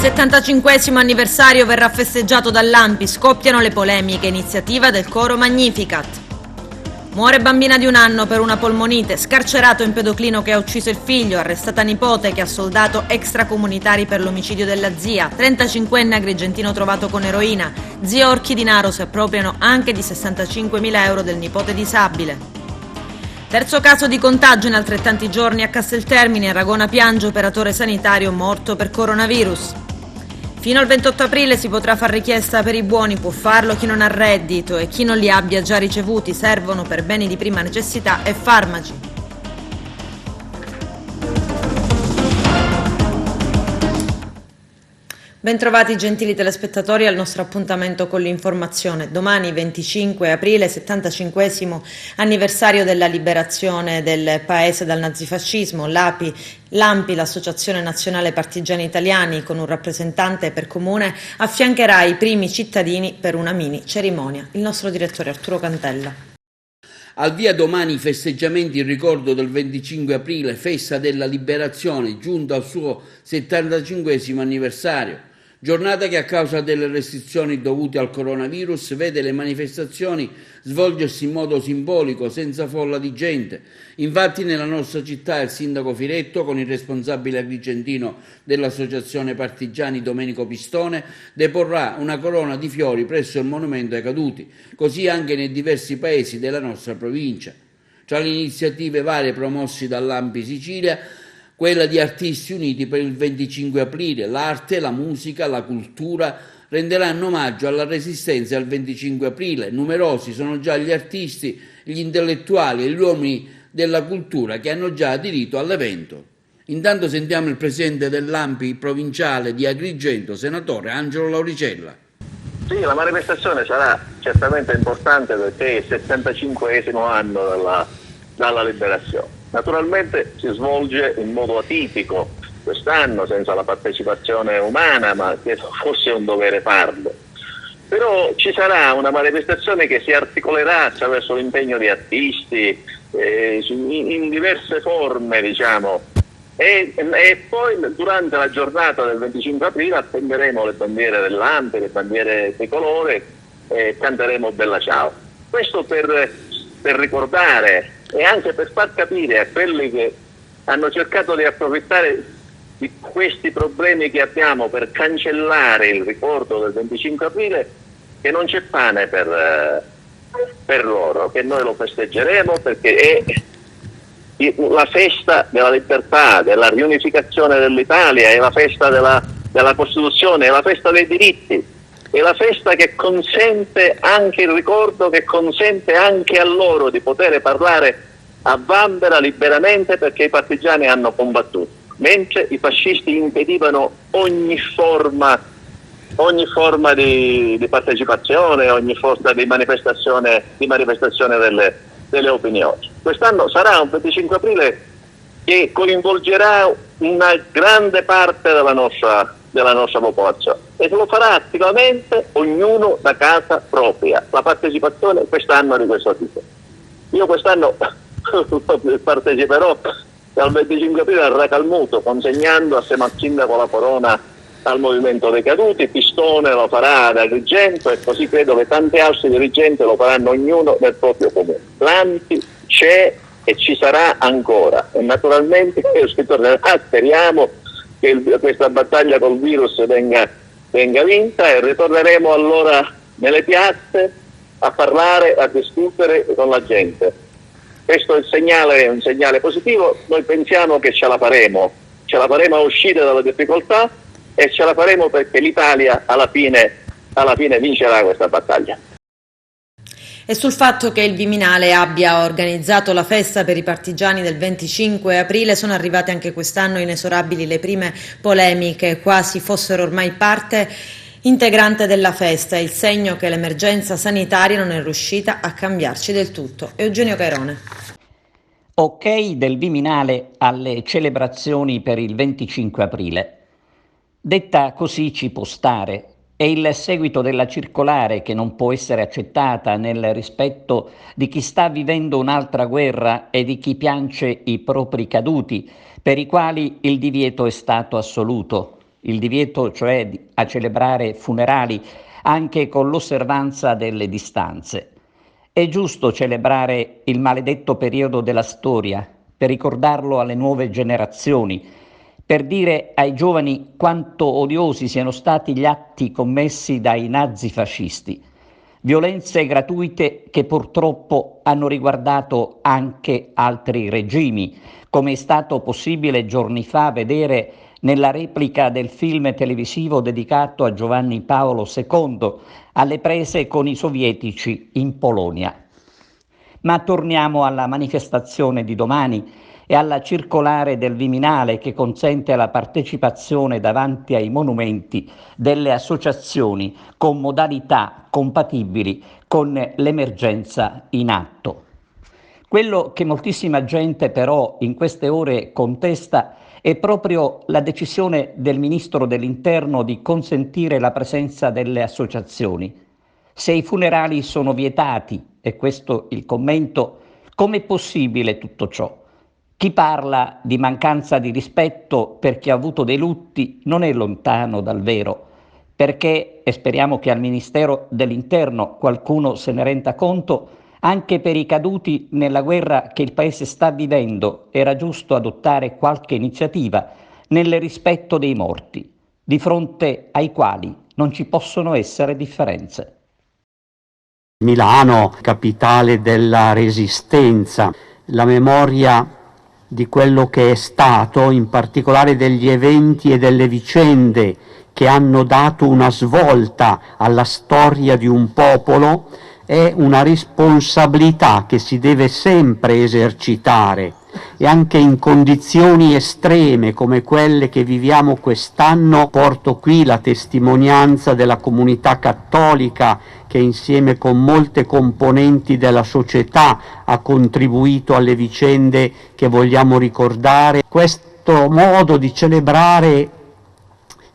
75esimo anniversario verrà festeggiato dall'ANPI, scoppiano le polemiche, iniziativa del coro Magnificat. Muore bambina di 1 anno per una polmonite, scarcerato empedoclino che ha ucciso il figlio, arrestata nipote che ha soldato extracomunitari per l'omicidio della zia, 35enne agrigentino trovato con eroina, zio Orchidinaro si appropriano anche di 65.000 euro del nipote disabile. Terzo caso di contagio in altrettanti giorni a Casteltermine, Ragona piange operatore sanitario morto per coronavirus. Fino al 28 aprile si potrà far richiesta per i buoni, può farlo chi non ha reddito e chi non li abbia già ricevuti, servono per beni di prima necessità e farmaci. Bentrovati gentili telespettatori al nostro appuntamento con l'informazione. Domani 25 aprile, 75esimo anniversario della liberazione del paese dal nazifascismo. L'ANPI, l'Associazione Nazionale Partigiani Italiani, con un rappresentante per comune, affiancherà i primi cittadini per una mini cerimonia. Il nostro direttore Arturo Cantella. Al via domani i festeggiamenti in ricordo del 25 aprile, festa della liberazione, giunta al suo 75esimo anniversario. Giornata che a causa delle restrizioni dovute al coronavirus vede le manifestazioni svolgersi in modo simbolico, senza folla di gente. Infatti nella nostra città il sindaco Firetto, con il responsabile agrigentino dell'Associazione Partigiani Domenico Pistone, deporrà una corona di fiori presso il monumento ai caduti, così anche nei diversi paesi della nostra provincia. Tra le iniziative varie promosse dall'ANPI Sicilia, quella di Artisti Uniti per il 25 aprile, l'arte, la musica, la cultura renderanno omaggio alla Resistenza al 25 aprile. Numerosi sono già gli artisti, gli intellettuali e gli uomini della cultura che hanno già aderito all'evento. Intanto sentiamo il presidente dell'ANPI provinciale di Agrigento, senatore Angelo Lauricella. Sì, la manifestazione sarà certamente importante perché è il 75esimo anno dalla liberazione. Naturalmente si svolge in modo atipico quest'anno, senza la partecipazione umana, ma che fosse un dovere farlo. Però ci sarà una manifestazione che si articolerà attraverso l'impegno di artisti in diverse forme, diciamo, e poi durante la giornata del 25 aprile attenderemo le bandiere dell'ANPI, le bandiere tricolore e canteremo Bella Ciao. Questo per ricordare e anche per far capire a quelli che hanno cercato di approfittare di questi problemi che abbiamo per cancellare il ricordo del 25 aprile che non c'è pane per loro, che noi lo festeggeremo perché è la festa della libertà, della riunificazione dell'Italia, è la festa della Costituzione, è la festa dei diritti. È la festa che consente anche il ricordo, che consente anche a loro di poter parlare a vanvera liberamente perché i partigiani hanno combattuto, mentre i fascisti impedivano ogni forma di partecipazione, ogni forma di manifestazione delle opinioni. Quest'anno sarà un 25 aprile che coinvolgerà una grande parte della nostra popolazione e lo farà attivamente ognuno da casa propria. La partecipazione quest'anno è di questo tipo. Io quest'anno parteciperò dal 25 aprile al Racalmuto, consegnando assieme al sindaco la corona al Movimento dei Caduti. Pistone lo farà ad Agrigento e così credo che tanti altri dirigenti lo faranno ognuno nel proprio comune. L'ANPI c'è e ci sarà ancora e naturalmente speriamo che questa battaglia col virus venga vinta e ritorneremo allora nelle piazze a parlare, a discutere con la gente. Questo è un segnale positivo, noi pensiamo che ce la faremo a uscire dalla difficoltà e ce la faremo perché l'Italia alla fine vincerà questa battaglia. E sul fatto che il Viminale abbia organizzato la festa per i partigiani del 25 aprile sono arrivate anche quest'anno inesorabili le prime polemiche, quasi fossero ormai parte integrante della festa, il segno che l'emergenza sanitaria non è riuscita a cambiarci del tutto. Eugenio Cairone. Ok del Viminale alle celebrazioni per il 25 aprile. Detta così ci può stare. È il seguito della circolare che non può essere accettata nel rispetto di chi sta vivendo un'altra guerra e di chi piange i propri caduti, per i quali il divieto è stato assoluto. il divieto cioè a celebrare funerali anche con l'osservanza delle distanze. È giusto celebrare il maledetto periodo della storia per ricordarlo alle nuove generazioni, per dire ai giovani quanto odiosi siano stati gli atti commessi dai nazifascisti, violenze gratuite che purtroppo hanno riguardato anche altri regimi, come è stato possibile giorni fa vedere nella replica del film televisivo dedicato a Giovanni Paolo II, alle prese con i sovietici in Polonia. Ma torniamo alla manifestazione di domani e alla circolare del Viminale che consente la partecipazione davanti ai monumenti delle associazioni con modalità compatibili con l'emergenza in atto. Quello che moltissima gente però in queste ore contesta è proprio la decisione del Ministro dell'Interno di consentire la presenza delle associazioni. Se i funerali sono vietati, e questo il commento, com'è possibile tutto ciò? Chi parla di mancanza di rispetto per chi ha avuto dei lutti non è lontano dal vero, perché, e speriamo che al Ministero dell'Interno qualcuno se ne renda conto, anche per i caduti nella guerra che il Paese sta vivendo era giusto adottare qualche iniziativa nel rispetto dei morti, di fronte ai quali non ci possono essere differenze. Milano, capitale della Resistenza, la memoria di quello che è stato, in particolare degli eventi e delle vicende che hanno dato una svolta alla storia di un popolo, è una responsabilità che si deve sempre esercitare, e anche in condizioni estreme come quelle che viviamo quest'anno. Porto qui la testimonianza della comunità cattolica che insieme con molte componenti della società ha contribuito alle vicende che vogliamo ricordare. Questo modo di celebrare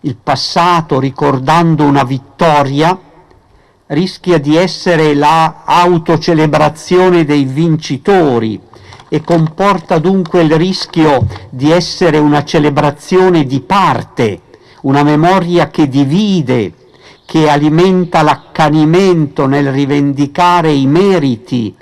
il passato ricordando una vittoria rischia di essere la autocelebrazione dei vincitori e comporta dunque il rischio di essere una celebrazione di parte, una memoria che divide, che alimenta l'accanimento nel rivendicare i meriti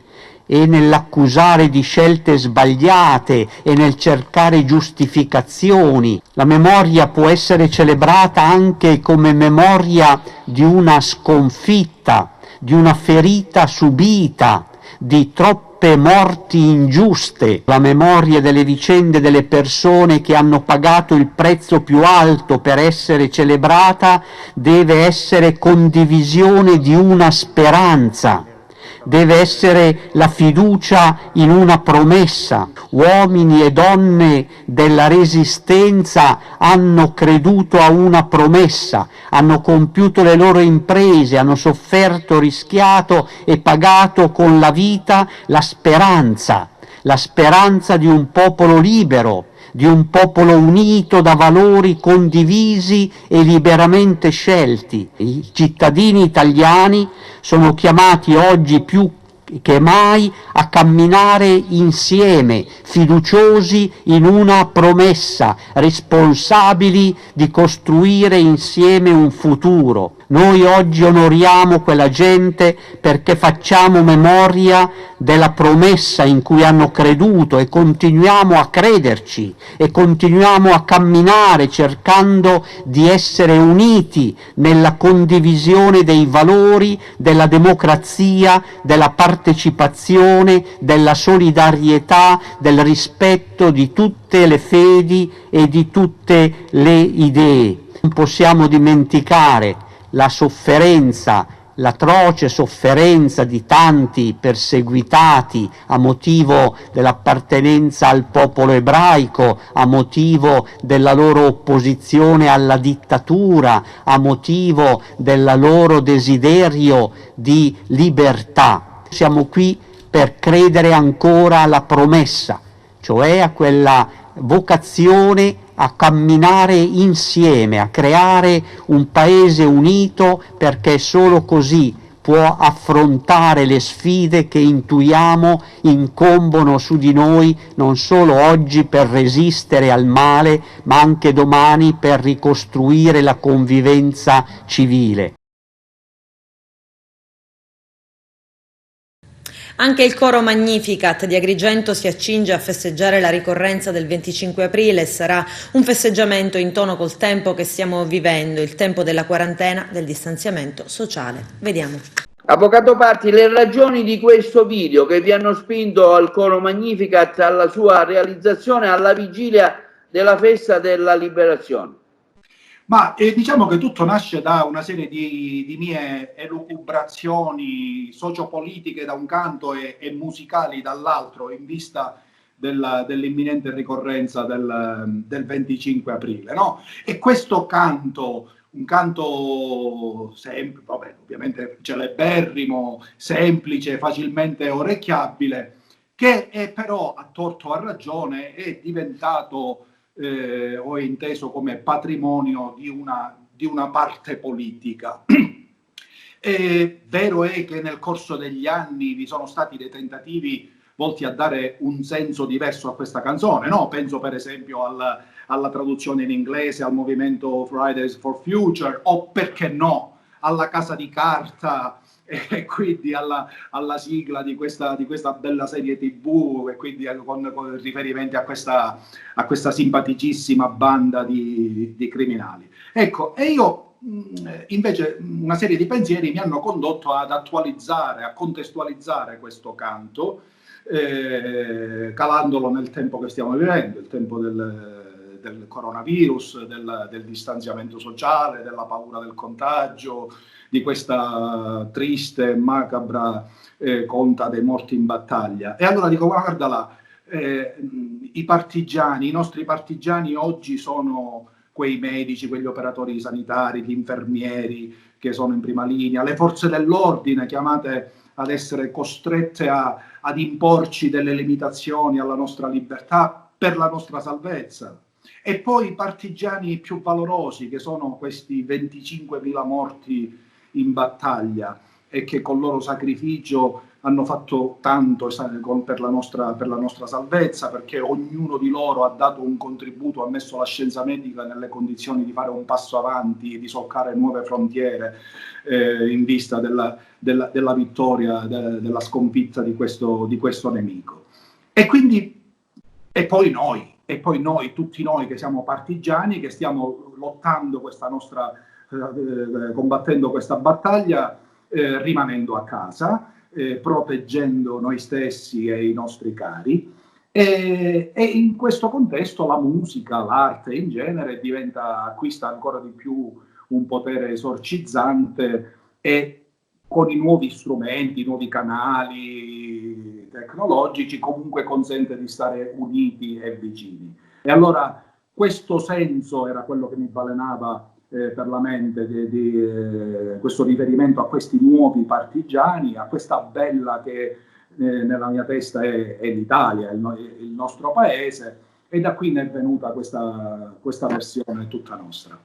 e nell'accusare di scelte sbagliate e nel cercare giustificazioni. La memoria può essere celebrata anche come memoria di una sconfitta, di una ferita subita, di troppe morti ingiuste, la memoria delle vicende delle persone che hanno pagato il prezzo più alto per essere celebrata deve essere condivisione di una speranza. Deve essere la fiducia in una promessa. Uomini e donne della Resistenza hanno creduto a una promessa, hanno compiuto le loro imprese, hanno sofferto, rischiato e pagato con la vita la speranza di un popolo libero, di un popolo unito da valori condivisi e liberamente scelti. I cittadini italiani sono chiamati oggi più che mai a camminare insieme, fiduciosi in una promessa, responsabili di costruire insieme un futuro. Noi oggi onoriamo quella gente perché facciamo memoria della promessa in cui hanno creduto e continuiamo a crederci e continuiamo a camminare cercando di essere uniti nella condivisione dei valori della democrazia, della partecipazione, della solidarietà, del rispetto di tutte le fedi e di tutte le idee. Non possiamo dimenticare la sofferenza, l'atroce sofferenza di tanti perseguitati a motivo dell'appartenenza al popolo ebraico, a motivo della loro opposizione alla dittatura, a motivo del loro desiderio di libertà. Siamo qui per credere ancora alla promessa, cioè a quella vocazione a camminare insieme, a creare un paese unito, perché solo così può affrontare le sfide che intuiamo incombono su di noi non solo oggi per resistere al male, ma anche domani per ricostruire la convivenza civile. Anche il coro Magnificat di Agrigento si accinge a festeggiare la ricorrenza del 25 aprile e sarà un festeggiamento in tono col tempo che stiamo vivendo, il tempo della quarantena, del distanziamento sociale. Vediamo. Avvocato Parti, le ragioni di questo video che vi hanno spinto al coro Magnificat alla sua realizzazione alla vigilia della festa della liberazione? Ma diciamo che tutto nasce da una serie di mie elucubrazioni sociopolitiche da un canto e musicali dall'altro, in vista dell'imminente ricorrenza del 25 aprile, no? E questo canto, un canto sempre, vabbè, ovviamente celeberrimo, semplice, facilmente orecchiabile, che è però, a torto o a ragione, è diventato ho inteso come patrimonio di una parte politica. Vero è che nel corso degli anni vi sono stati dei tentativi volti a dare un senso diverso a questa canzone, no? Penso per esempio alla traduzione in inglese, al movimento Fridays for Future, o perché no, alla Casa di Carta, e quindi alla sigla di questa bella serie TV, e quindi con riferimenti a questa simpaticissima banda di criminali. Ecco, e io invece una serie di pensieri mi hanno condotto ad attualizzare, a contestualizzare questo canto, calandolo nel tempo che stiamo vivendo, il tempo del coronavirus, del distanziamento sociale, della paura del contagio, di questa triste e macabra conta dei morti in battaglia. E allora dico, guarda là, i nostri partigiani oggi sono quei medici, quegli operatori sanitari, gli infermieri che sono in prima linea, le forze dell'ordine chiamate ad essere costrette ad imporci delle limitazioni alla nostra libertà per la nostra salvezza. E poi i partigiani più valorosi, che sono questi 25.000 morti in battaglia e che con il loro sacrificio hanno fatto tanto per la nostra salvezza, perché ognuno di loro ha dato un contributo, ha messo la scienza medica nelle condizioni di fare un passo avanti, di solcare nuove frontiere in vista della vittoria, della sconfitta di questo nemico. E quindi, e poi noi, tutti noi che siamo partigiani, che stiamo lottando combattendo questa battaglia, rimanendo a casa, proteggendo noi stessi e i nostri cari, e in questo contesto la musica, l'arte in genere acquista ancora di più un potere esorcizzante, e con i nuovi strumenti, i nuovi canali tecnologici comunque consente di stare uniti e vicini. E allora questo senso era quello che mi balenava per la mente, questo riferimento a questi nuovi partigiani, a questa bella che nella mia testa è l'Italia, il nostro paese, e da qui ne è venuta questa versione tutta nostra.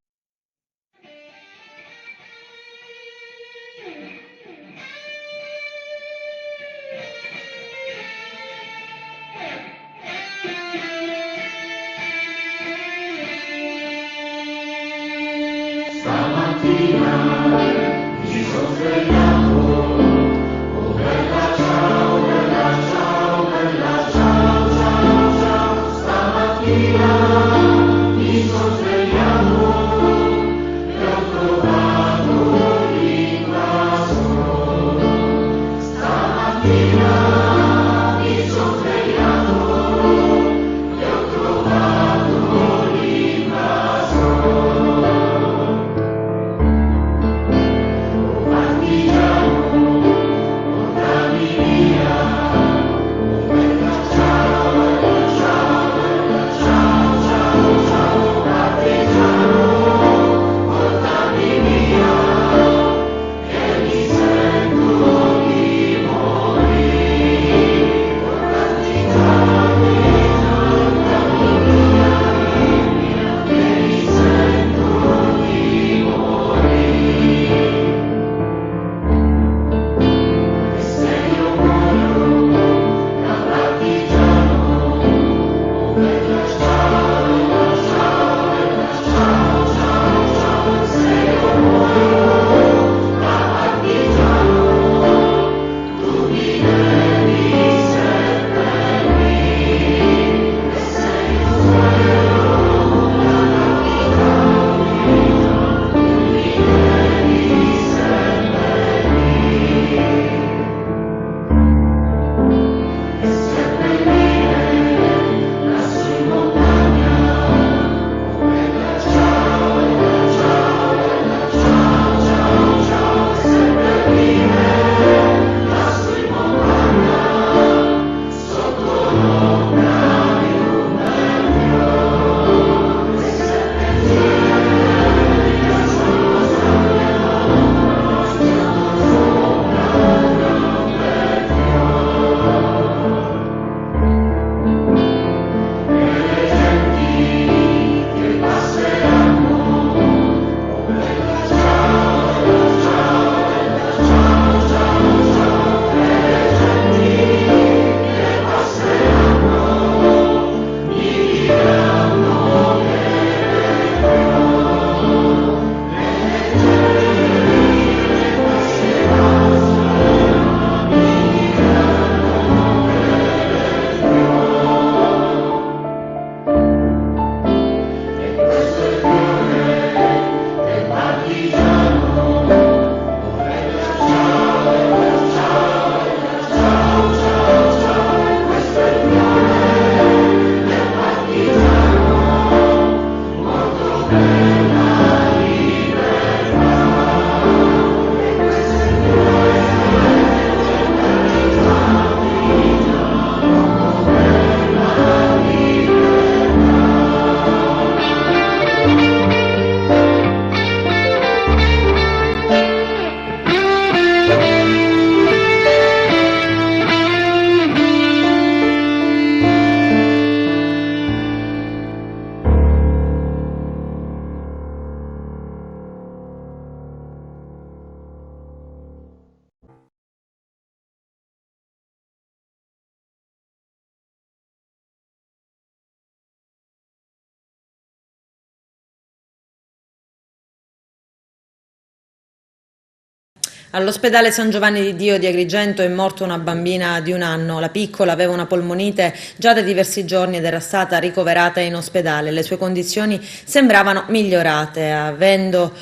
All'ospedale San Giovanni di Dio di Agrigento è morta una bambina di 1 anno. La piccola aveva una polmonite già da diversi giorni ed era stata ricoverata in ospedale. Le sue condizioni sembravano migliorate. Avendo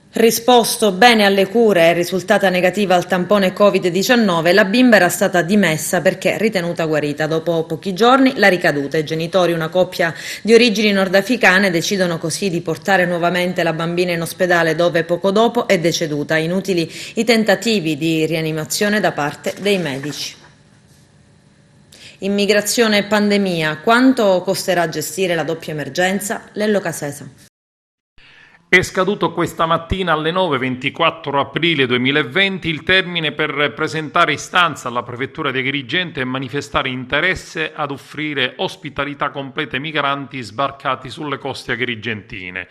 risposto bene alle cure e risultata negativa al tampone Covid-19, la bimba era stata dimessa perché ritenuta guarita. Dopo pochi giorni la ricaduta. I genitori, una coppia di origini nordafricane, decidono così di portare nuovamente la bambina in ospedale, dove poco dopo è deceduta. Inutili i tentativi di rianimazione da parte dei medici. Immigrazione e pandemia. Quanto costerà gestire la doppia emergenza? Lello Casesa. È scaduto questa mattina alle 9, 24 aprile 2020, il termine per presentare istanza alla Prefettura di Agrigento e manifestare interesse ad offrire ospitalità completa ai migranti sbarcati sulle coste agrigentine.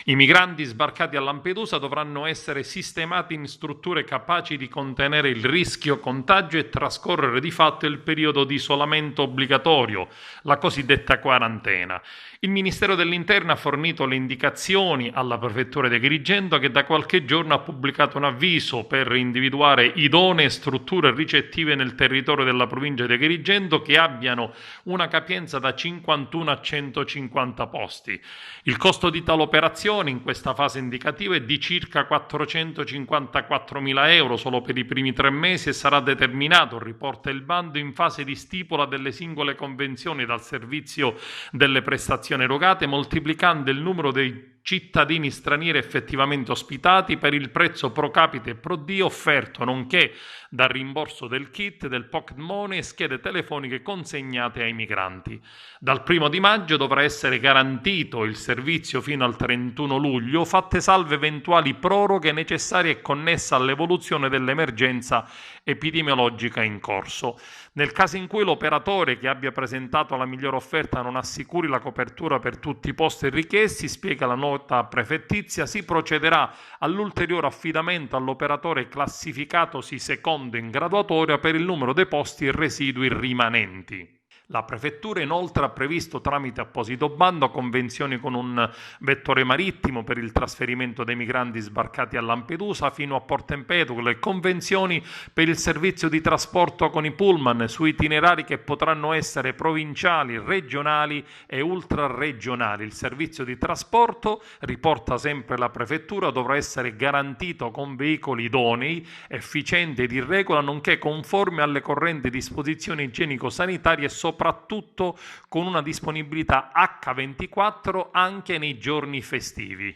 I migranti sbarcati a Lampedusa dovranno essere sistemati in strutture capaci di contenere il rischio contagio e trascorrere di fatto il periodo di isolamento obbligatorio, la cosiddetta quarantena. Il Ministero dell'Interno ha fornito le indicazioni alla Prefettura di Agrigento, che da qualche giorno ha pubblicato un avviso per individuare idonee strutture ricettive nel territorio della provincia di Agrigento che abbiano una capienza da 51 a 150 posti. Il costo di tale operazione in questa fase indicativa è di circa 454.000 euro solo per i primi 3 mesi e sarà determinato, riporta il bando, in fase di stipula delle singole convenzioni dal servizio delle prestazioni erogate, moltiplicando il numero dei cittadini stranieri effettivamente ospitati per il prezzo pro capite e pro dì offerto, nonché dal rimborso del kit, del pocket money e schede telefoniche consegnate ai migranti. Dal 1 di maggio dovrà essere garantito il servizio fino al 31 luglio, fatte salve eventuali proroghe necessarie e connesse all'evoluzione dell'emergenza epidemiologica in corso. Nel caso in cui l'operatore che abbia presentato la migliore offerta non assicuri la copertura per tutti i posti richiesti, spiega la nota prefettizia, si procederà all'ulteriore affidamento all'operatore classificatosi secondo in graduatoria per il numero dei posti residui rimanenti. La Prefettura inoltre ha previsto tramite apposito bando convenzioni con un vettore marittimo per il trasferimento dei migranti sbarcati a Lampedusa fino a Porto Empedocle e convenzioni per il servizio di trasporto con i pullman su itinerari che potranno essere provinciali, regionali e ultraregionali. Il servizio di trasporto, riporta sempre la Prefettura, dovrà essere garantito con veicoli idonei, efficienti ed in regola, nonché conformi alle correnti disposizioni igienico-sanitarie e soprattutto con una disponibilità H24 anche nei giorni festivi.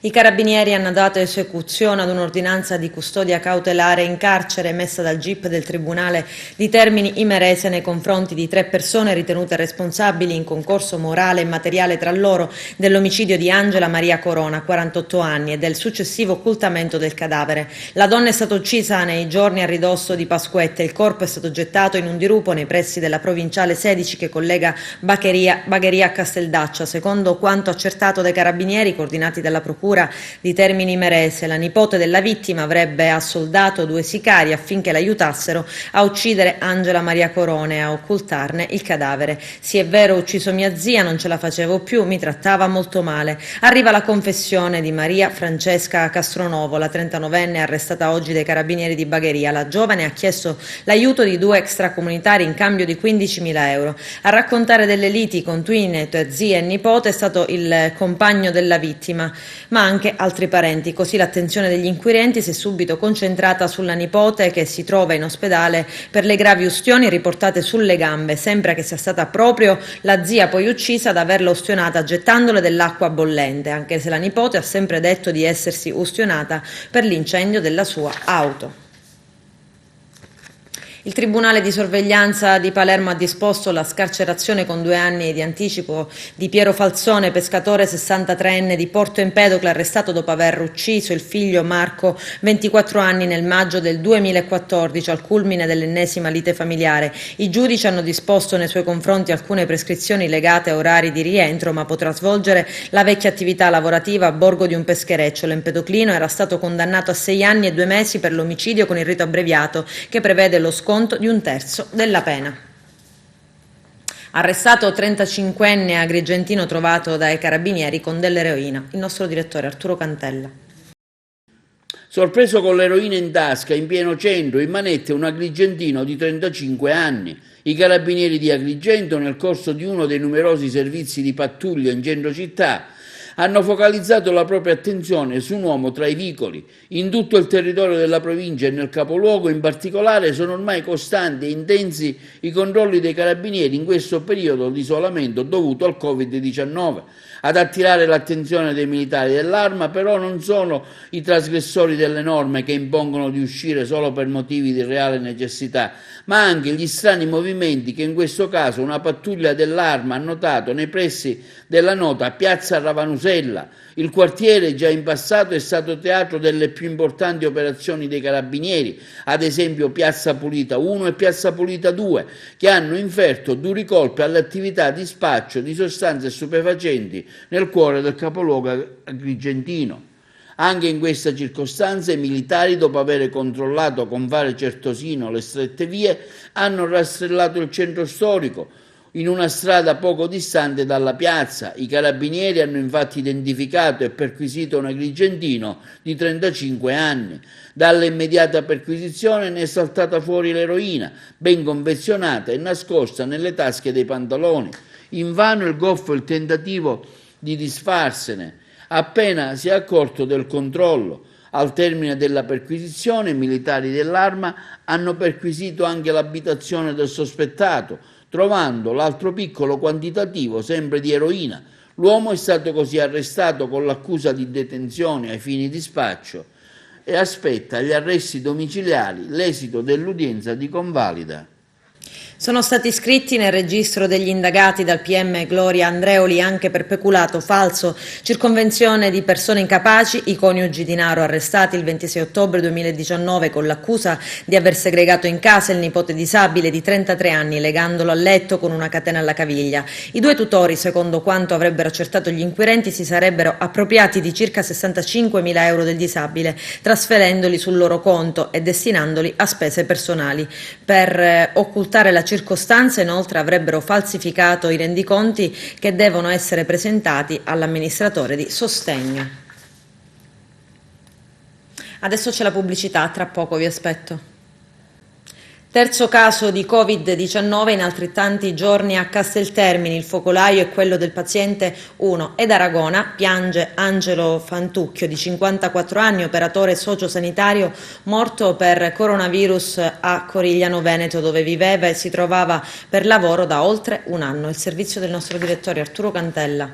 I carabinieri hanno dato esecuzione ad un'ordinanza di custodia cautelare in carcere emessa dal GIP del Tribunale di Termini Imerese nei confronti di 3 persone ritenute responsabili in concorso morale e materiale tra loro dell'omicidio di Angela Maria Corona, 48 anni, e del successivo occultamento del cadavere. La donna è stata uccisa nei giorni a ridosso di Pasquetta. Il corpo è stato gettato in un dirupo nei pressi della provinciale 16 che collega Bagheria a Casteldaccia. Secondo quanto accertato dai carabinieri coordinati dalla Procura di Termini Imerese, la nipote della vittima avrebbe assoldato 2 sicari affinché l'aiutassero a uccidere Angela Maria Corona e a occultarne il cadavere. Sì, è vero, ho ucciso mia zia, non ce la facevo più, mi trattava molto male. Arriva la confessione di Maria Francesca Castronovo, la 39enne arrestata oggi dai carabinieri di Bagheria. La giovane ha chiesto l'aiuto di 2 extracomunitari in cambio di 15.000 euro. A raccontare delle liti con Twinet, zia e nipote è stato il compagno della vittima, ma anche altri parenti. Così l'attenzione degli inquirenti si è subito concentrata sulla nipote, che si trova in ospedale per le gravi ustioni riportate sulle gambe. Sembra che sia stata proprio la zia poi uccisa ad averla ustionata gettandole dell'acqua bollente, anche se la nipote ha sempre detto di essersi ustionata per l'incendio della sua auto. Il Tribunale di sorveglianza di Palermo ha disposto la scarcerazione con 2 anni di anticipo di Piero Falzone, pescatore 63enne di Porto Empedocle, arrestato dopo aver ucciso il figlio Marco, 24 anni, nel maggio del 2014, al culmine dell'ennesima lite familiare. I giudici hanno disposto nei suoi confronti alcune prescrizioni legate a orari di rientro, ma potrà svolgere la vecchia attività lavorativa a borgo di un peschereccio. L'empedoclino era stato condannato a 6 anni e 2 mesi per l'omicidio con il rito abbreviato, che prevede lo sconto di 1/3 della pena. Arrestato 35enne agrigentino trovato dai carabinieri con dell'eroina. Il nostro direttore Arturo Cantella. Sorpreso con l'eroina in tasca, in pieno centro, in manette un agrigentino di 35 anni. I carabinieri di Agrigento, nel corso di uno dei numerosi servizi di pattuglia in centro città, hanno focalizzato la propria attenzione su un uomo tra i vicoli. In tutto il territorio della provincia e nel capoluogo in particolare sono ormai costanti e intensi i controlli dei carabinieri in questo periodo di isolamento dovuto al Covid-19. Ad attirare l'attenzione dei militari dell'Arma però non sono i trasgressori delle norme che impongono di uscire solo per motivi di reale necessità, ma anche gli strani movimenti che in questo caso una pattuglia dell'Arma ha notato nei pressi della nota Piazza Ravanusella. Il quartiere già in passato è stato teatro delle più importanti operazioni dei carabinieri, ad esempio Piazza Pulita 1 e Piazza Pulita 2, che hanno inferto duri colpi alle attività di spaccio di sostanze stupefacenti nel cuore del capoluogo agrigentino. Anche in questa circostanza i militari, dopo aver controllato con fare certosino le strette vie, hanno rastrellato il centro storico, in una strada poco distante dalla piazza. I carabinieri hanno infatti identificato e perquisito un agrigentino di 35 anni. Dalla immediata perquisizione ne è saltata fuori l'eroina, ben confezionata e nascosta nelle tasche dei pantaloni. Invano il goffo il tentativo di disfarsene. Appena si è accorto del controllo, al termine della perquisizione, i militari dell'Arma hanno perquisito anche l'abitazione del sospettato, trovando l'altro piccolo quantitativo sempre di eroina. L'uomo è stato così arrestato con l'accusa di detenzione ai fini di spaccio e aspetta agli arresti domiciliari l'esito dell'udienza di convalida. Sono stati iscritti nel registro degli indagati dal PM Gloria Andreoli anche per peculato falso, circonvenzione di persone incapaci, i coniugi di Naro arrestati il 26 ottobre 2019 con l'accusa di aver segregato in casa il nipote disabile di 33 anni legandolo al letto con una catena alla caviglia. I due tutori, secondo quanto avrebbero accertato gli inquirenti, si sarebbero appropriati di circa 65.000 euro del disabile, trasferendoli sul loro conto e destinandoli a spese personali. Per occultare la circostanza, inoltre, avrebbero falsificato i rendiconti che devono essere presentati all'amministratore di sostegno. Adesso c'è la pubblicità, tra poco vi aspetto. Terzo caso di Covid-19 in altrettanti giorni a Casteltermini. Il focolaio è quello del paziente 1 ed Aragona piange Angelo Fantucchio, di 54 anni, operatore sociosanitario, morto per coronavirus a Corigliano Veneto, dove viveva e si trovava per lavoro da oltre un anno. Il servizio del nostro direttore Arturo Cantella.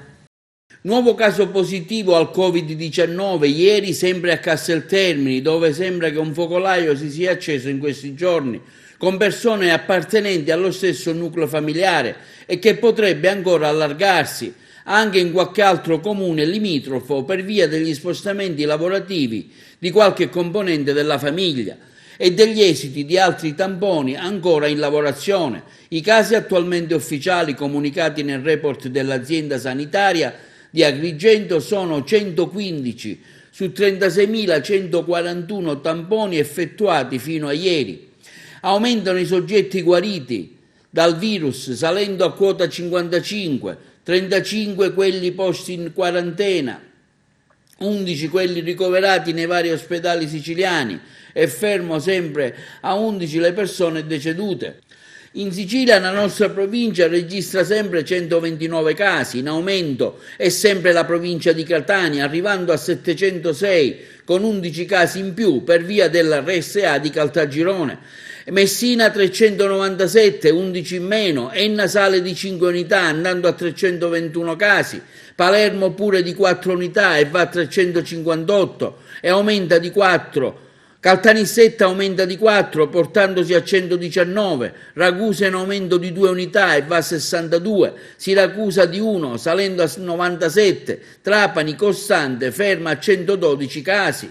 Nuovo caso positivo al Covid-19, ieri sempre a Casteltermini, dove sembra che un focolaio si sia acceso in questi giorni, con persone appartenenti allo stesso nucleo familiare e che potrebbe ancora allargarsi anche in qualche altro comune limitrofo per via degli spostamenti lavorativi di qualche componente della famiglia e degli esiti di altri tamponi ancora in lavorazione. I casi attualmente ufficiali comunicati nel report dell'azienda sanitaria di Agrigento sono 115 su 36.141 tamponi effettuati fino a ieri. Aumentano i soggetti guariti dal virus, salendo a quota 55, 35 quelli posti in quarantena, 11 quelli ricoverati nei vari ospedali siciliani e fermo sempre a 11 le persone decedute. In Sicilia, la nostra provincia registra sempre 129 casi, in aumento è sempre la provincia di Catania, arrivando a 706, con 11 casi in più per via dell'RSA di Caltagirone. Messina 397, 11 in meno, Enna sale di 5 unità andando a 321 casi, Palermo pure di 4 unità e va a 358 e aumenta di 4, Caltanissetta aumenta di 4 portandosi a 119, Ragusa in aumento di 2 unità e va a 62, Siracusa di 1 salendo a 97, Trapani costante ferma a 112 casi.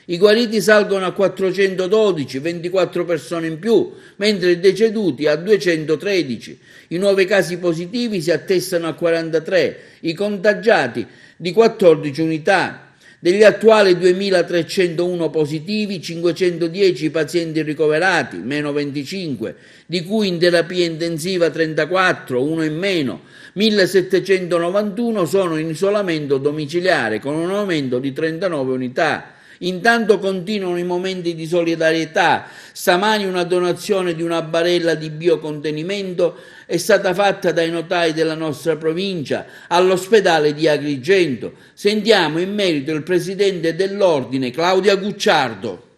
I guariti salgono a 412, 24 persone in più, mentre i deceduti a 213. I nuovi casi positivi si attestano a 43, i contagiati di 14 unità. Degli attuali 2.301 positivi, 510 pazienti ricoverati, meno 25, di cui in terapia intensiva 34, uno in meno. 1.791 sono in isolamento domiciliare, con un aumento di 39 unità. Intanto continuano i momenti di solidarietà. Stamani una donazione di una barella di biocontenimento è stata fatta dai notai della nostra provincia all'ospedale di Agrigento. Sentiamo in merito il presidente dell'ordine, Claudia Gucciardo.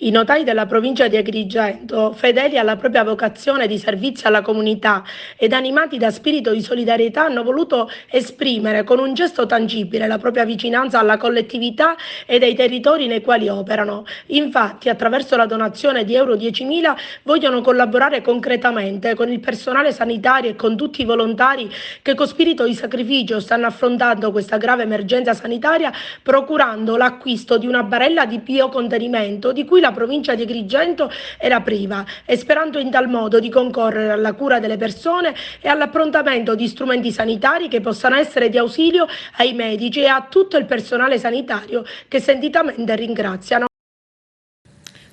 I notai della provincia di Agrigento, fedeli alla propria vocazione di servizio alla comunità ed animati da spirito di solidarietà, hanno voluto esprimere con un gesto tangibile la propria vicinanza alla collettività e ai territori nei quali operano. Infatti, attraverso la donazione di euro 10.000 vogliono collaborare concretamente con il personale sanitario e con tutti i volontari che con spirito di sacrificio stanno affrontando questa grave emergenza sanitaria, procurando l'acquisto di una barella di biocontenimento di cui la provincia di Agrigento era priva, e sperando in tal modo di concorrere alla cura delle persone e all'approntamento di strumenti sanitari che possano essere di ausilio ai medici e a tutto il personale sanitario che sentitamente ringraziano.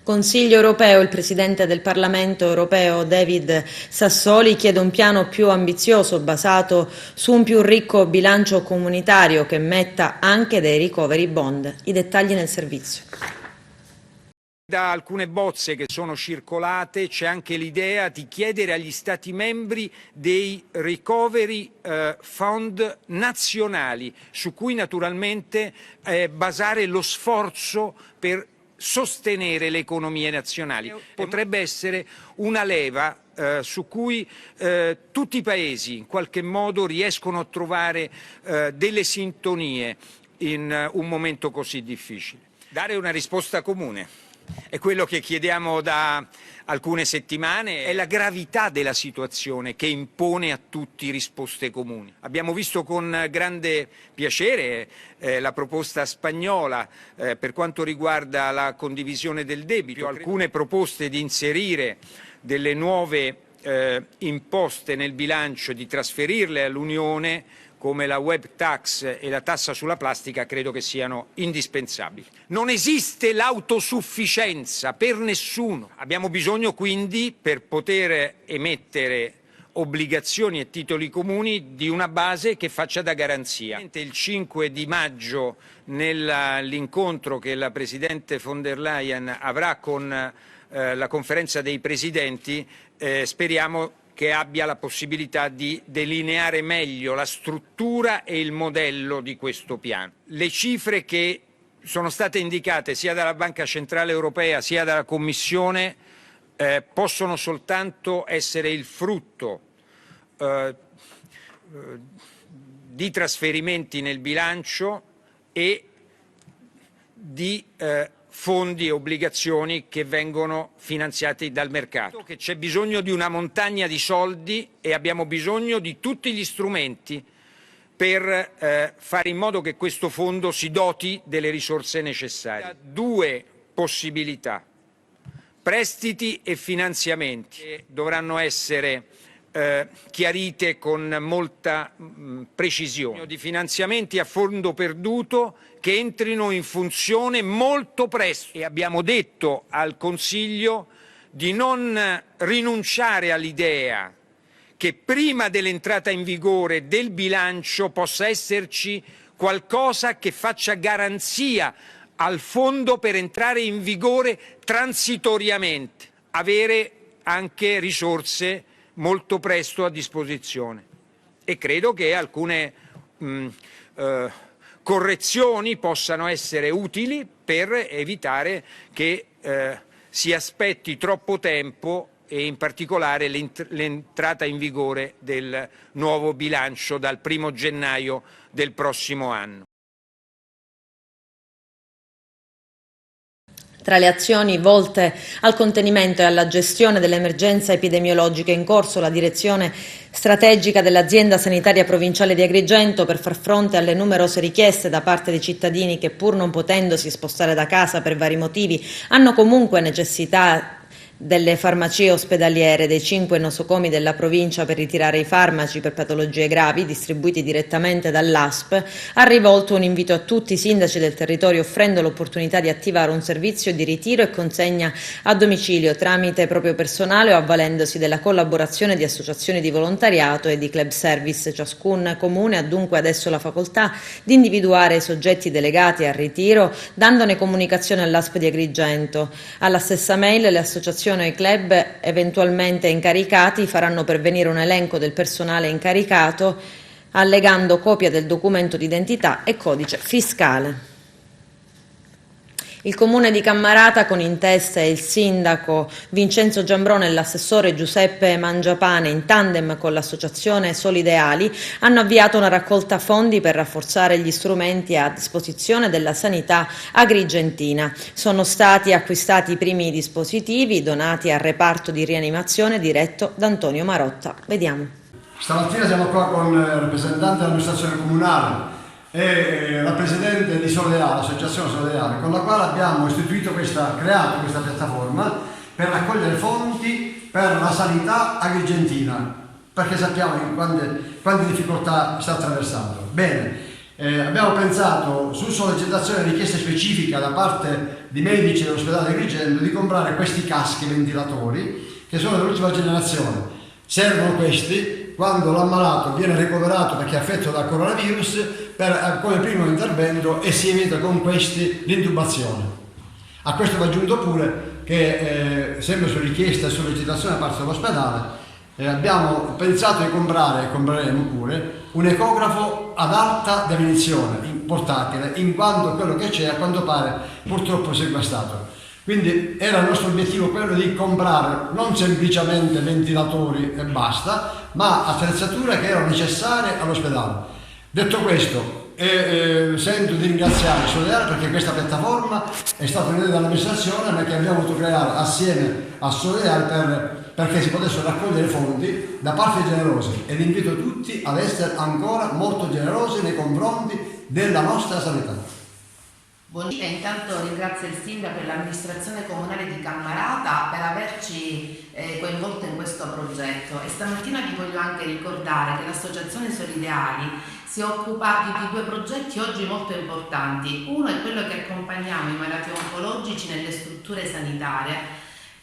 Consiglio europeo, il Presidente del Parlamento europeo David Sassoli chiede un piano più ambizioso basato su un più ricco bilancio comunitario che metta anche dei recovery bond. I dettagli nel servizio. Da alcune bozze che sono circolate c'è anche l'idea di chiedere agli Stati membri dei recovery fund nazionali su cui naturalmente basare lo sforzo per sostenere le economie nazionali. Potrebbe essere una leva su cui tutti i paesi in qualche modo riescono a trovare delle sintonie in un momento così difficile. Dare una risposta comune. È quello che chiediamo da alcune settimane, è la gravità della situazione che impone a tutti risposte comuni. Abbiamo visto con grande piacere la proposta spagnola per quanto riguarda la condivisione del debito, alcune proposte di inserire delle nuove imposte nel bilancio, di trasferirle all'Unione, come la web tax e la tassa sulla plastica, credo che siano indispensabili. Non esiste l'autosufficienza per nessuno. Abbiamo bisogno quindi, per poter emettere obbligazioni e titoli comuni, di una base che faccia da garanzia. Il 5 di maggio, nell'incontro che la Presidente von der Leyen avrà con la conferenza dei Presidenti, speriamo che abbia la possibilità di delineare meglio la struttura e il modello di questo piano. Le cifre che sono state indicate sia dalla Banca Centrale Europea sia dalla Commissione possono soltanto essere il frutto di trasferimenti nel bilancio e di fondi e obbligazioni che vengono finanziati dal mercato. Che c'è bisogno di una montagna di soldi e abbiamo bisogno di tutti gli strumenti per fare in modo che questo fondo si doti delle risorse necessarie. Due possibilità: prestiti e finanziamenti, che dovranno essere chiarite con molta precisione, di finanziamenti a fondo perduto che entrino in funzione molto presto, e abbiamo detto al Consiglio di non rinunciare all'idea che prima dell'entrata in vigore del bilancio possa esserci qualcosa che faccia garanzia al fondo per entrare in vigore transitoriamente, avere anche risorse molto presto a disposizione. E credo che alcune correzioni possano essere utili per evitare che si aspetti troppo tempo, e in particolare l'entrata in vigore del nuovo bilancio dal 1° gennaio del prossimo anno. Tra le azioni volte al contenimento e alla gestione dell'emergenza epidemiologica in corso, la direzione strategica dell'azienda sanitaria provinciale di Agrigento, per far fronte alle numerose richieste da parte dei cittadini che, pur non potendosi spostare da casa per vari motivi, hanno comunque necessità delle farmacie ospedaliere dei 5 nosocomi della provincia per ritirare i farmaci per patologie gravi distribuiti direttamente dall'ASP ha rivolto un invito a tutti i sindaci del territorio, offrendo l'opportunità di attivare un servizio di ritiro e consegna a domicilio tramite proprio personale o avvalendosi della collaborazione di associazioni di volontariato e di club service. Ciascun comune ha dunque adesso la facoltà di individuare i soggetti delegati al ritiro, dandone comunicazione all'ASP di Agrigento. Alla stessa mail le associazioni e i club eventualmente incaricati faranno pervenire un elenco del personale incaricato, allegando copia del documento d'identità e codice fiscale. Il comune di Cammarata, con in testa il sindaco Vincenzo Giambrone e l'assessore Giuseppe Mangiapane, in tandem con l'associazione Solideali, hanno avviato una raccolta fondi per rafforzare gli strumenti a disposizione della sanità agrigentina. Sono stati acquistati i primi dispositivi donati al reparto di rianimazione diretto da Antonio Marotta. Vediamo. Stamattina siamo qua con il rappresentante dell'amministrazione comunale e la presidente di Solideali, l'associazione Solideali, con la quale abbiamo creato questa piattaforma per raccogliere fondi per la sanità agrigentina, perché sappiamo quante difficoltà sta attraversando. Bene, abbiamo pensato, su sollecitazione e richiesta specifica da parte di medici dell'ospedale di Agrigento, di comprare questi caschi ventilatori che sono dell'ultima generazione. Servono questi quando l'ammalato viene ricoverato perché è affetto da coronavirus come primo intervento, e si evita con questi l'intubazione. A questo va aggiunto pure che sempre su richiesta e sollecitazione da parte dell'ospedale abbiamo pensato di comprare, e compreremo pure, un ecografo ad alta definizione portatile, in quanto quello che c'è a quanto pare purtroppo sequestrato. Quindi era il nostro obiettivo quello di comprare non semplicemente ventilatori e basta, ma attrezzature che erano necessarie all'ospedale. Detto questo, sento di ringraziare Solideali perché questa piattaforma è stata un'idea dall'amministrazione, ma che abbiamo voluto creare assieme a Solideali perché si potessero raccogliere fondi da parte generosi, ed invito tutti ad essere ancora molto generosi nei confronti della nostra sanità. Buongiorno, intanto ringrazio il sindaco e l'amministrazione comunale di Cammarata per averci coinvolto in questo progetto, e stamattina vi voglio anche ricordare che l'associazione Solideali si occupa di 2 progetti oggi molto importanti. Uno è quello che accompagniamo i malati oncologici nelle strutture sanitarie,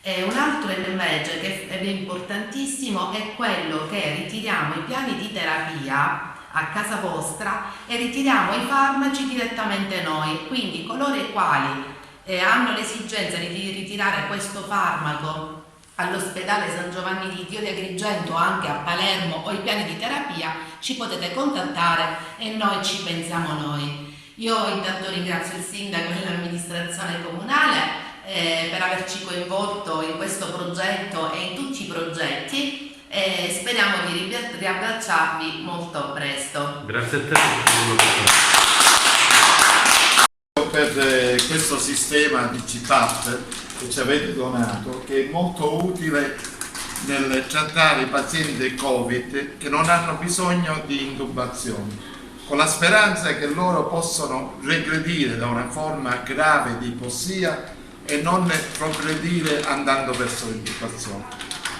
e un altro invece, che è importantissimo, è quello che ritiriamo i piani di terapia a casa vostra e ritiriamo i farmaci direttamente noi. Quindi coloro i quali hanno l'esigenza di ritirare questo farmaco all'ospedale San Giovanni di Dio di Agrigento o anche a Palermo, o i piani di terapia, ci potete contattare e noi ci pensiamo noi. Io intanto ringrazio il sindaco e l'amministrazione comunale per averci coinvolto in questo progetto e in tutti i progetti, e speriamo di riabbracciarvi molto presto. Grazie a te per questo sistema di CPAP che ci avete donato, che è molto utile nel trattare i pazienti del Covid che non hanno bisogno di intubazione, con la speranza che loro possano regredire da una forma grave di ipossia e non progredire andando verso l'intubazione.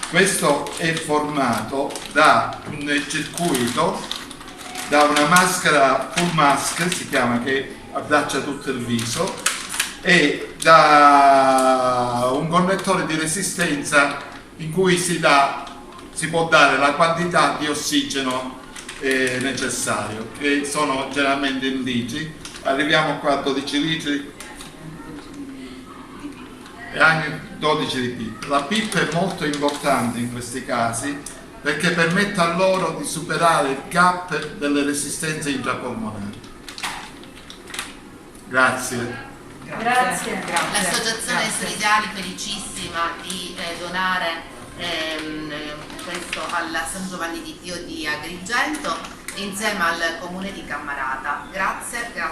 Questo è formato da un circuito, da una maschera full mask, si chiama, che abbraccia tutto il viso, e da un connettore di resistenza in cui si può dare la quantità di ossigeno necessario, che sono generalmente in litri. Arriviamo qua a 12 litri e anche 12 di PIP. La PIP è molto importante in questi casi perché permette a loro di superare il gap delle resistenze intrapolmonari. Grazie. Grazie. L'associazione Solideali felicissima di donare questo alla San Giovanni di Dio di Agrigento insieme al comune di Cammarata. Grazie a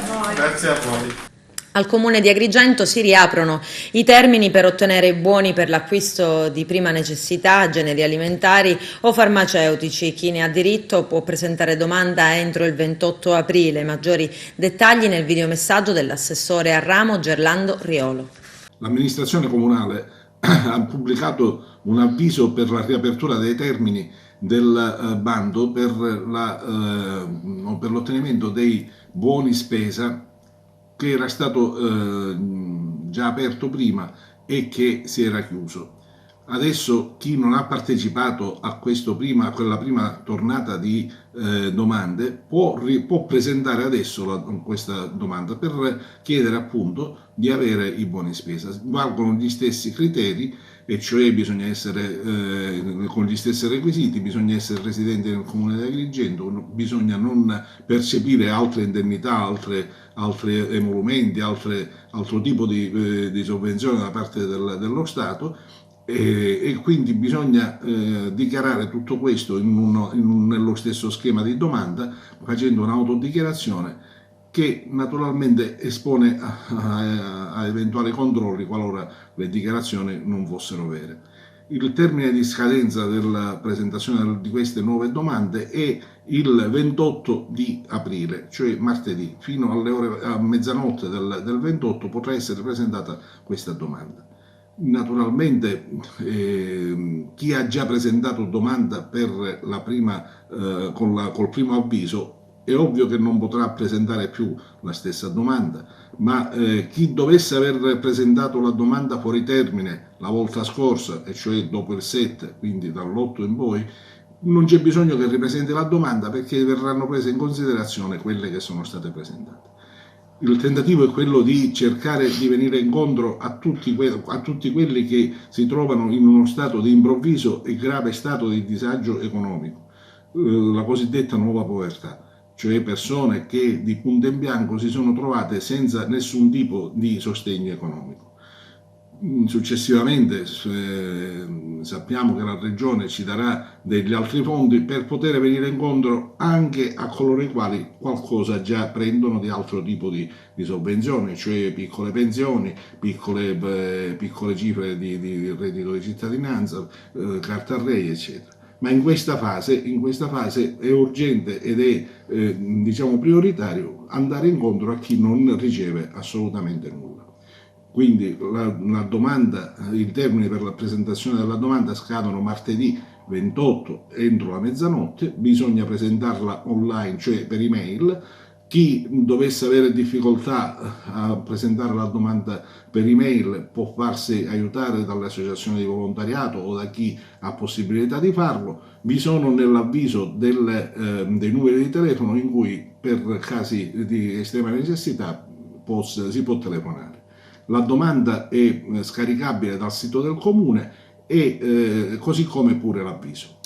voi. Grazie a voi. Al Comune di Agrigento si riaprono i termini per ottenere i buoni per l'acquisto di prima necessità, generi alimentari o farmaceutici. Chi ne ha diritto può presentare domanda entro il 28 aprile. Maggiori dettagli nel videomessaggio dell'assessore al ramo Gerlando Riolo. L'amministrazione comunale ha pubblicato un avviso per la riapertura dei termini del bando per l'ottenimento dei buoni spesa, che era stato già aperto prima e che si era chiuso. Adesso chi non ha partecipato a quella prima tornata di domande può presentare adesso questa domanda per chiedere appunto di avere i buoni spesa. Valgono gli stessi criteri, e cioè bisogna essere con gli stessi requisiti, bisogna essere residenti nel comune di Agrigento, bisogna non percepire altre indennità, altri emolumenti, altro tipo di sovvenzione da parte dello Stato. E quindi bisogna dichiarare tutto questo nello stesso schema di domanda, facendo un'autodichiarazione che naturalmente espone a eventuali controlli qualora le dichiarazioni non fossero vere. Il termine di scadenza della presentazione di queste nuove domande è il 28 di aprile, cioè martedì, fino a mezzanotte del 28 potrà essere presentata questa domanda. Naturalmente chi ha già presentato domanda per la prima, col primo avviso, è ovvio che non potrà presentare più la stessa domanda, ma chi dovesse aver presentato la domanda fuori termine la volta scorsa, e cioè dopo il 7, quindi dall'8 in poi, non c'è bisogno che ripresenti la domanda, perché verranno prese in considerazione quelle che sono state presentate. Il tentativo è quello di cercare di venire incontro a tutti quelli che si trovano in uno stato di improvviso e grave stato di disagio economico, la cosiddetta nuova povertà, cioè persone che di punto in bianco si sono trovate senza nessun tipo di sostegno economico. Successivamente sappiamo che la Regione ci darà degli altri fondi per poter venire incontro anche a coloro i quali qualcosa già prendono di altro tipo di sovvenzioni, cioè piccole pensioni, piccole cifre di reddito di cittadinanza, carta arrei, eccetera. Ma in questa fase è urgente ed è prioritario andare incontro a chi non riceve assolutamente nulla. Quindi il termine per la presentazione della domanda scadono martedì 28 entro la mezzanotte, bisogna presentarla online, cioè per email. Chi dovesse avere difficoltà a presentare la domanda per email può farsi aiutare dalle associazioni di volontariato o da chi ha possibilità di farlo. Vi sono nell'avviso dei numeri di telefono in cui per casi di estrema necessità si può telefonare. La domanda è scaricabile dal sito del comune e così come pure l'avviso.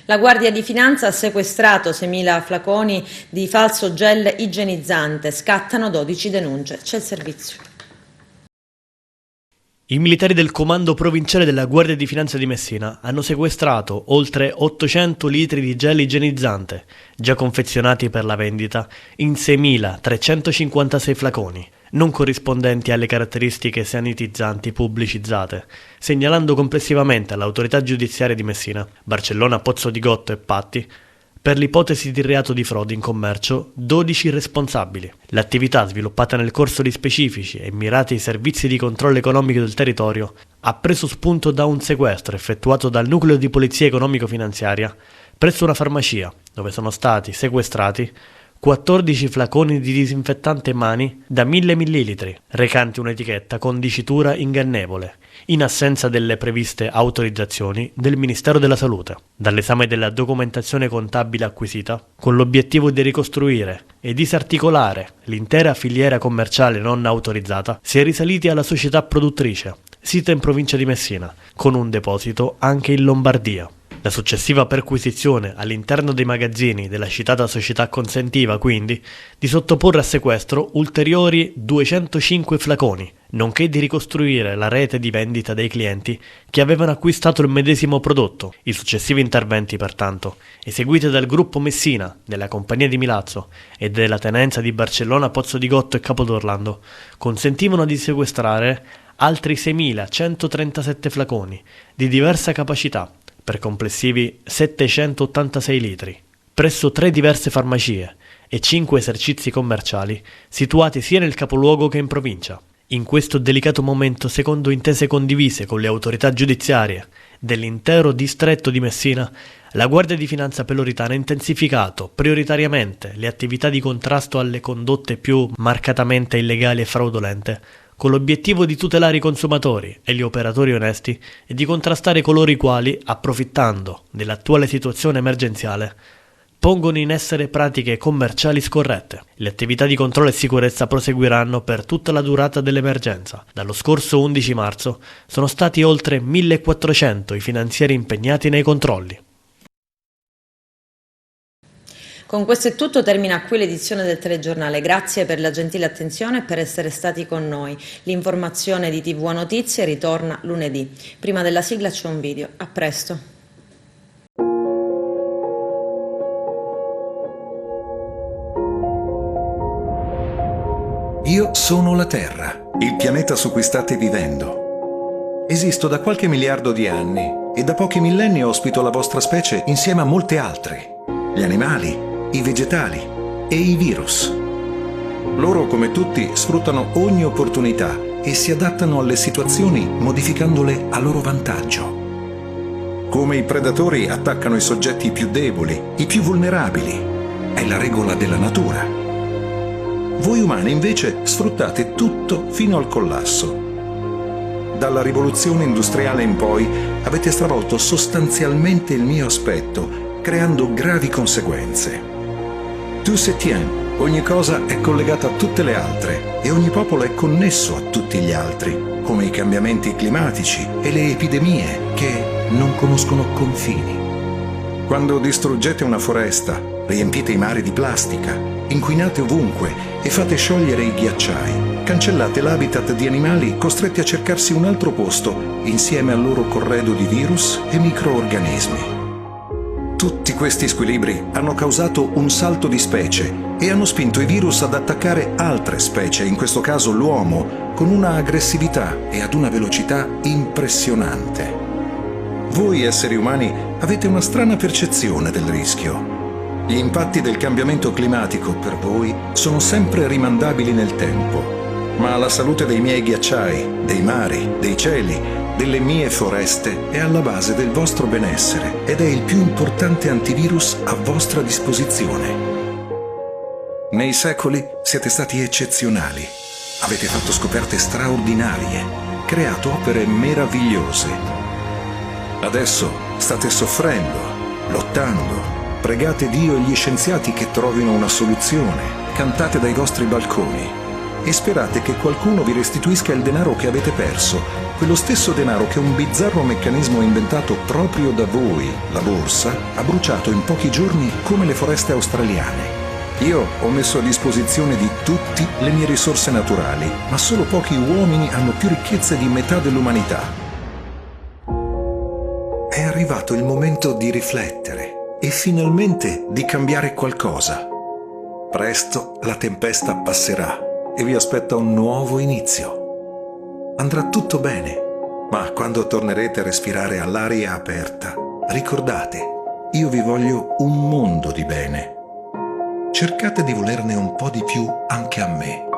La Guardia di Finanza ha sequestrato 6.000 flaconi di falso gel igienizzante. Scattano 12 denunce. C'è il servizio. I militari del Comando Provinciale della Guardia di Finanza di Messina hanno sequestrato oltre 800 litri di gel igienizzante, già confezionati per la vendita, in 6.356 flaconi, non corrispondenti alle caratteristiche sanitizzanti pubblicizzate, segnalando complessivamente all'autorità giudiziaria di Messina, Barcellona, Pozzo di Gotto e Patti, per l'ipotesi di reato di frode in commercio, 12 responsabili. L'attività, sviluppata nel corso di specifici e mirati servizi di controllo economico del territorio, ha preso spunto da un sequestro effettuato dal nucleo di polizia economico-finanziaria presso una farmacia, dove sono stati sequestrati 14 flaconi di disinfettante mani da 1000 ml, recanti un'etichetta con dicitura ingannevole, in assenza delle previste autorizzazioni del Ministero della Salute. Dall'esame della documentazione contabile acquisita, con l'obiettivo di ricostruire e disarticolare l'intera filiera commerciale non autorizzata, si è risaliti alla società produttrice, sita in provincia di Messina, con un deposito anche in Lombardia. La successiva perquisizione all'interno dei magazzini della citata società consentiva quindi di sottoporre a sequestro ulteriori 205 flaconi, nonché di ricostruire la rete di vendita dei clienti che avevano acquistato il medesimo prodotto. I successivi interventi, pertanto, eseguiti dal gruppo Messina, della compagnia di Milazzo e della tenenza di Barcellona, Pozzo di Gotto e Capodorlando, consentivano di sequestrare altri 6.137 flaconi di diversa capacità, per complessivi 786 litri, presso 3 diverse farmacie e 5 esercizi commerciali situati sia nel capoluogo che in provincia. In questo delicato momento, secondo intese condivise con le autorità giudiziarie dell'intero distretto di Messina, la Guardia di Finanza Peloritana ha intensificato prioritariamente le attività di contrasto alle condotte più marcatamente illegali e fraudolente, con l'obiettivo di tutelare i consumatori e gli operatori onesti e di contrastare coloro i quali, approfittando dell'attuale situazione emergenziale, pongono in essere pratiche commerciali scorrette. Le attività di controllo e sicurezza proseguiranno per tutta la durata dell'emergenza. Dallo scorso 11 marzo sono stati oltre 1.400 i finanzieri impegnati nei controlli. Con questo è tutto, termina qui l'edizione del telegiornale. Grazie per la gentile attenzione e per essere stati con noi. L'informazione di TV Notizie ritorna lunedì. Prima della sigla c'è un video. A presto. Io sono la Terra, il pianeta su cui state vivendo. Esisto da qualche miliardo di anni e da pochi millenni ospito la vostra specie insieme a molte altre. Gli animali, i vegetali e i virus. Loro, come tutti, sfruttano ogni opportunità e si adattano alle situazioni modificandole a loro vantaggio. Come i predatori attaccano i soggetti più deboli, i più vulnerabili. È la regola della natura. Voi umani invece sfruttate tutto fino al collasso. Dalla rivoluzione industriale in poi avete stravolto sostanzialmente il mio aspetto, creando gravi conseguenze. Tout se tient, ogni cosa è collegata a tutte le altre e ogni popolo è connesso a tutti gli altri, come i cambiamenti climatici e le epidemie che non conoscono confini. Quando distruggete una foresta, riempite i mari di plastica, inquinate ovunque e fate sciogliere i ghiacciai, cancellate l'habitat di animali costretti a cercarsi un altro posto insieme al loro corredo di virus e microorganismi. Tutti questi squilibri hanno causato un salto di specie e hanno spinto i virus ad attaccare altre specie, in questo caso l'uomo, con una aggressività e ad una velocità impressionante. Voi esseri umani avete una strana percezione del rischio. Gli impatti del cambiamento climatico per voi sono sempre rimandabili nel tempo, ma la salute dei miei ghiacciai, dei mari, dei cieli, delle mie foreste è alla base del vostro benessere ed è il più importante antivirus a vostra disposizione. Nei secoli siete stati eccezionali, avete fatto scoperte straordinarie, creato opere meravigliose. Adesso state soffrendo, lottando. Pregate Dio e gli scienziati che trovino una soluzione, cantate dai vostri balconi e sperate che qualcuno vi restituisca il denaro che avete perso, quello stesso denaro che un bizzarro meccanismo inventato proprio da voi, la borsa, ha bruciato in pochi giorni come le foreste australiane. Io ho messo a disposizione di tutti le mie risorse naturali, ma solo pochi uomini hanno più ricchezze di metà dell'umanità. È arrivato il momento di riflettere e finalmente di cambiare qualcosa. Presto la tempesta passerà e vi aspetta un nuovo inizio. Andrà tutto bene, ma quando tornerete a respirare all'aria aperta, ricordate, io vi voglio un mondo di bene. Cercate di volerne un po' di più anche a me.